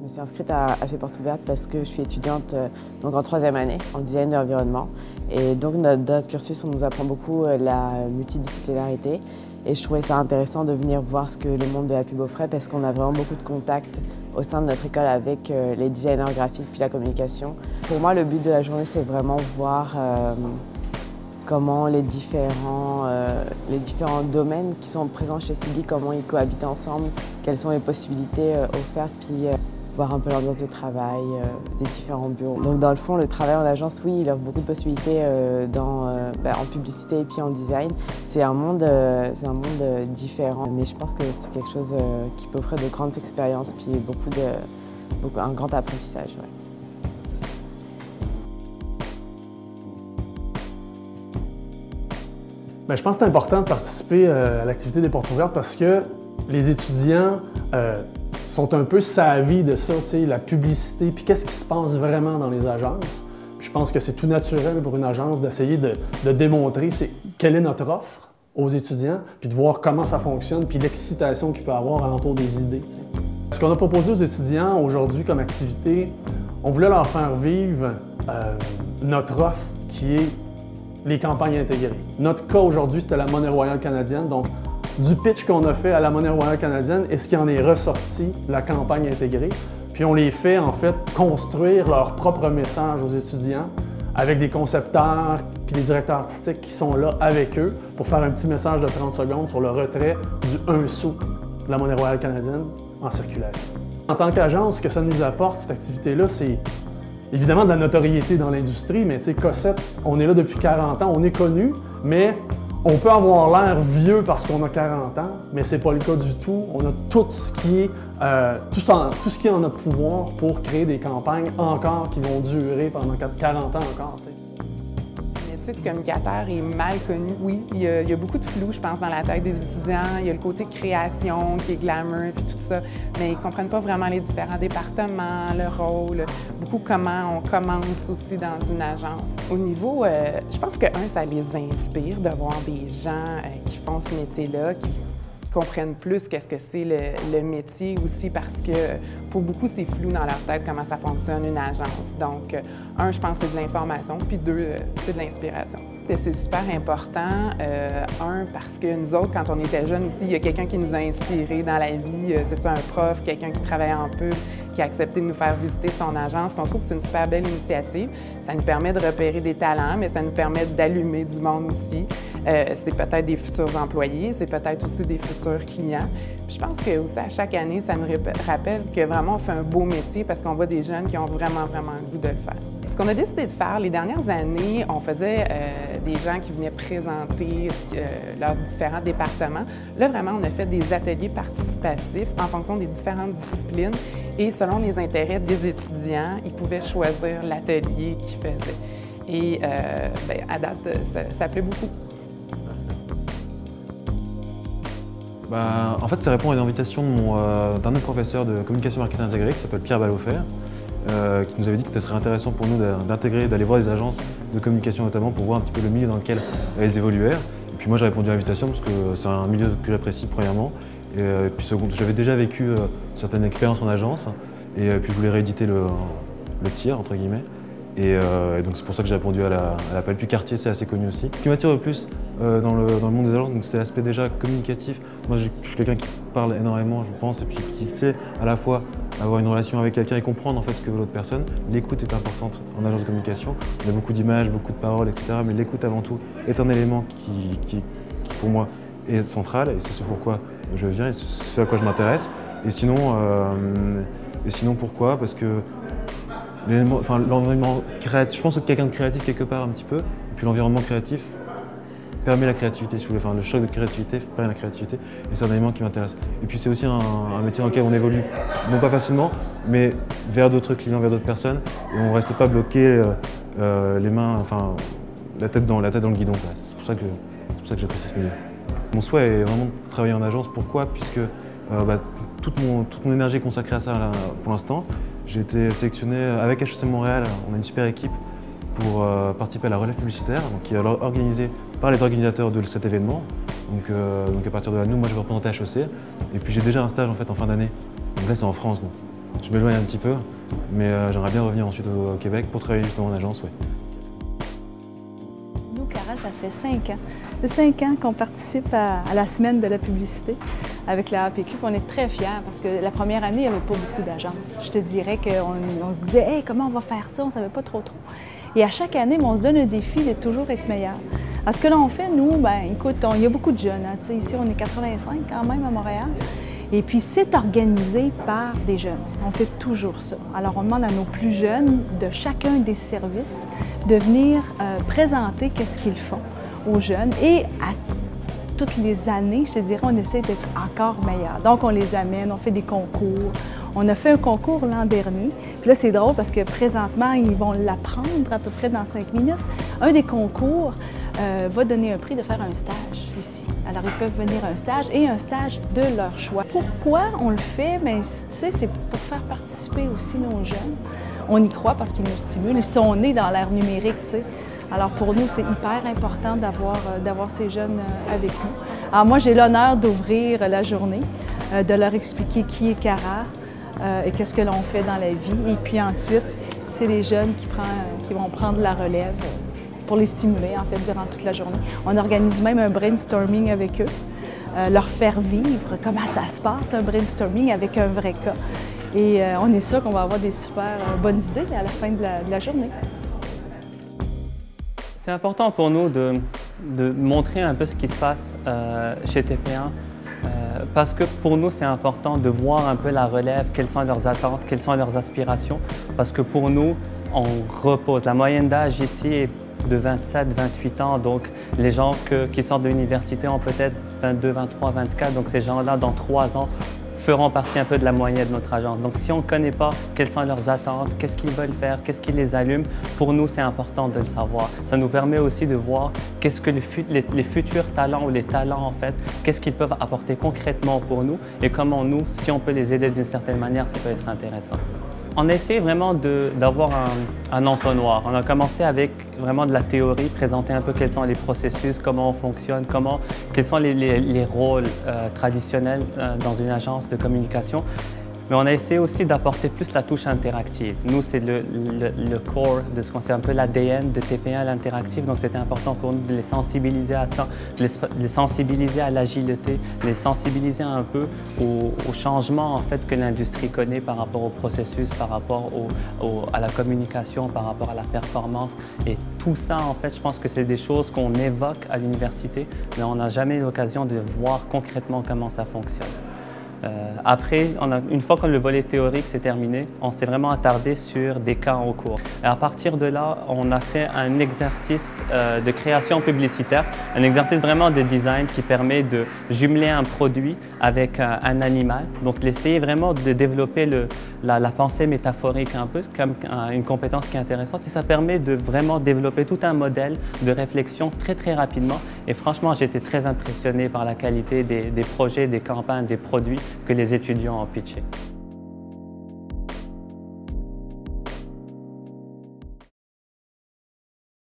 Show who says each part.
Speaker 1: Je me suis inscrite à ces portes ouvertes parce que je suis étudiante donc en 3e année en design de l'environnement. Et donc notre cursus, on nous apprend beaucoup la multidisciplinarité. Et je trouvais ça intéressant de venir voir ce que le monde de la pub offrait parce qu'on a vraiment beaucoup de contacts au sein de notre école avec les designers graphiques puis la communication. Pour moi, le but de la journée, c'est vraiment voir comment les différents domaines qui sont présents chez Sibi, comment ils cohabitent ensemble, quelles sont les possibilités offertes, puis voir un peu l'ambiance de travail des différents bureaux. Donc dans le fond, le travail en agence, oui, il offre beaucoup de possibilités en publicité et puis en design. C'est un monde différent, mais je pense que c'est quelque chose qui peut offrir de grandes expériences puis un grand apprentissage. Ouais.
Speaker 2: Bien, je pense que c'est important de participer à l'activité des portes ouvertes parce que les étudiants sont un peu savis de ça, la publicité, puis qu'est-ce qui se passe vraiment dans les agences. Puis je pense que c'est tout naturel pour une agence d'essayer de démontrer quelle est notre offre aux étudiants, puis de voir comment ça fonctionne, puis l'excitation qu'il peut avoir alentour des idées. Ce qu'on a proposé aux étudiants aujourd'hui comme activité, on voulait leur faire vivre notre offre qui est les campagnes intégrées. Notre cas aujourd'hui, c'était la Monnaie royale canadienne. Donc, du pitch qu'on a fait à la Monnaie royale canadienne et ce qui en est ressorti, la campagne intégrée. Puis on les fait en fait construire leur propre message aux étudiants avec des concepteurs puis des directeurs artistiques qui sont là avec eux pour faire un petit message de 30 secondes sur le retrait du 1 sou de la Monnaie royale canadienne en circulation. En tant qu'agence, ce que ça nous apporte, cette activité-là, c'est évidemment de la notoriété dans l'industrie, mais tu sais, Cossette, on est là depuis 40 ans, on est connu, mais on peut avoir l'air vieux parce qu'on a 40 ans, mais c'est pas le cas du tout. On a tout ce qui est en notre pouvoir pour créer des campagnes encore qui vont durer pendant 40 ans encore. Tu sais.
Speaker 3: Le métier de communicateur est mal connu, oui. Il y a beaucoup de flou, je pense, dans la tête des étudiants. Il y a le côté création qui est glamour et tout ça, mais ils ne comprennent pas vraiment les différents départements, le rôle, beaucoup comment on commence aussi dans une agence. Au niveau, je pense que, ça les inspire de voir des gens qui font ce métier-là, qui comprennent plus qu'est-ce que c'est le métier aussi parce que pour beaucoup, c'est flou dans leur tête comment ça fonctionne une agence. Donc, je pense que c'est de l'information, puis 2, c'est de l'inspiration. C'est super important, parce que nous autres, quand on était jeunes aussi, il y a quelqu'un qui nous a inspirés dans la vie. C'est un prof, quelqu'un qui travaillait en pub, qui a accepté de nous faire visiter son agence. Puis on trouve que c'est une super belle initiative. Ça nous permet de repérer des talents, mais ça nous permet d'allumer du monde aussi. C'est peut-être des futurs employés, c'est peut-être aussi des futurs clients. Puis je pense que aussi à chaque année, ça nous rappelle que vraiment on fait un beau métier parce qu'on voit des jeunes qui ont vraiment le goût de le faire. Ce qu'on a décidé de faire les dernières années, on faisait des gens qui venaient présenter leurs différents départements. Là, vraiment, on a fait des ateliers participatifs en fonction des différentes disciplines et selon les intérêts des étudiants, ils pouvaient choisir l'atelier qu'ils faisaient. Et à date, ça plaît beaucoup.
Speaker 4: En fait, ça répond à une invitation d'un autre professeur de communication marketing intégrée qui s'appelle Pierre Ballofer, qui nous avait dit que ce serait intéressant pour nous d'intégrer, d'aller voir des agences de communication notamment pour voir un petit peu le milieu dans lequel elles évoluèrent. Et puis moi j'ai répondu à l'invitation parce que c'est un milieu que j'apprécie premièrement. Et puis second, j'avais déjà vécu certaines expériences en agence et puis je voulais rééditer le tir entre guillemets. Et donc c'est pour ça que j'ai répondu à l'appel. Puis Cartier, c'est assez connu aussi. Ce qui m'attire le plus dans le monde des agences, c'est l'aspect déjà communicatif. Moi je suis quelqu'un qui parle énormément, je pense, et puis qui sait à la fois avoir une relation avec quelqu'un et comprendre en fait ce que veut l'autre personne. L'écoute est importante en agence de communication. Il y a beaucoup d'images, beaucoup de paroles, etc. Mais l'écoute avant tout est un élément qui pour moi est central et c'est ce pourquoi je viens et c'est à quoi je m'intéresse. Et sinon pourquoi? Parce que l'environnement créatif, je pense être quelqu'un de créatif quelque part un petit peu, et puis l'environnement créatif permet la créativité, si vous voulez. Enfin, le choc de créativité permet la créativité, et c'est un élément qui m'intéresse. Et puis c'est aussi un métier dans lequel on évolue, non pas facilement, mais vers d'autres clients, vers d'autres personnes, et on ne reste pas bloqué les mains, la tête dans le guidon. C'est pour ça que j'apprécie ce milieu. Mon souhait est vraiment de travailler en agence. Pourquoi? Puisque toute mon énergie est consacrée à ça pour l'instant. J'ai été sélectionné avec HEC Montréal, on a une super équipe pour participer à la relève publicitaire, qui est alors organisée par les organisateurs de cet événement. Donc à partir de là, moi je vais représenter HEC. Et puis j'ai déjà un stage en fin d'année. Donc là c'est en France. je m'éloigne un petit peu, mais j'aimerais bien revenir ensuite au Québec pour travailler justement en agence. Ouais.
Speaker 5: Nous, Cara, ça fait 5 ans. Ça fait 5 ans qu'on participe à la semaine de la publicité avec la APQ. On est très fiers parce que la première année, il n'y avait pas beaucoup d'agences. Je te dirais qu'on se disait hey, « comment on va faire ça? » On ne savait pas trop. Et à chaque année, on se donne un défi de toujours être meilleur. Alors, ce que l'on fait, nous, écoute, il y a beaucoup de jeunes. Hein, ici, on est 85 quand même à Montréal. Et puis, c'est organisé par des jeunes. On fait toujours ça. Alors, on demande à nos plus jeunes de chacun des services de venir présenter qu'est-ce qu'ils font aux jeunes. Et à toutes les années, je te dirais, on essaie d'être encore meilleur. Donc, on les amène, on fait des concours. On a fait un concours l'an dernier. Puis là, c'est drôle parce que présentement, ils vont l'apprendre à peu près dans 5 minutes. Un des concours va donner un prix de faire un stage ici. Alors, ils peuvent venir à un stage et un stage de leur choix. Pourquoi on le fait? Bien, tu sais, c'est pour faire participer aussi nos jeunes. On y croit parce qu'ils nous stimulent. Ils sont nés dans l'ère numérique, tu sais. Alors, pour nous, c'est hyper important d'avoir ces jeunes avec nous. Alors, moi, j'ai l'honneur d'ouvrir la journée, de leur expliquer qui est Cara et qu'est-ce que l'on fait dans la vie. Et puis ensuite, c'est les jeunes qui vont prendre la relève pour les stimuler, en fait, durant toute la journée. On organise même un brainstorming avec eux, leur faire vivre comment ça se passe, un brainstorming avec un vrai cas. Et on est sûr qu'on va avoir des super bonnes idées à la fin de la journée.
Speaker 6: C'est important pour nous de montrer un peu ce qui se passe chez TP1 parce que pour nous, c'est important de voir un peu la relève, quelles sont leurs attentes, quelles sont leurs aspirations, parce que pour nous, on repose. La moyenne d'âge ici est de 27, 28 ans, donc les gens qui sortent de l'université ont peut-être 22, 23, 24, donc ces gens-là, dans 3 ans, feront partie un peu de la moyenne de notre agence. Donc si on ne connaît pas quelles sont leurs attentes, qu'est-ce qu'ils veulent faire, qu'est-ce qui les allume, pour nous c'est important de le savoir. Ça nous permet aussi de voir qu'est-ce que les futurs talents ou les talents en fait, qu'est-ce qu'ils peuvent apporter concrètement pour nous et comment nous, si on peut les aider d'une certaine manière, ça peut être intéressant. On a essayé vraiment d'avoir un entonnoir. On a commencé avec vraiment de la théorie, présenter un peu quels sont les processus, comment on fonctionne, quels sont les rôles traditionnels dans une agence de communication. Mais on a essayé aussi d'apporter plus la touche interactive. Nous, c'est le core de ce qu'on sait, un peu l'ADN de TP1, l'interactif. Donc, c'était important pour nous de les sensibiliser à ça, de les sensibiliser à l'agilité, de les sensibiliser un peu au changement en fait, que l'industrie connaît par rapport au processus, par rapport à la communication, par rapport à la performance. Et tout ça, en fait, je pense que c'est des choses qu'on évoque à l'université, mais on n'a jamais eu l'occasion de voir concrètement comment ça fonctionne. Après, une fois que le volet théorique s'est terminé, on s'est vraiment attardé sur des cas en cours. Et à partir de là, on a fait un exercice de création publicitaire, un exercice vraiment de design qui permet de jumeler un produit avec un animal. Donc, l'essayer vraiment de développer la pensée métaphorique un peu, comme une compétence qui est intéressante. Et ça permet de vraiment développer tout un modèle de réflexion très, très rapidement. Et franchement, j'ai été très impressionné par la qualité des projets, des campagnes, des produits que les étudiants ont pitchés.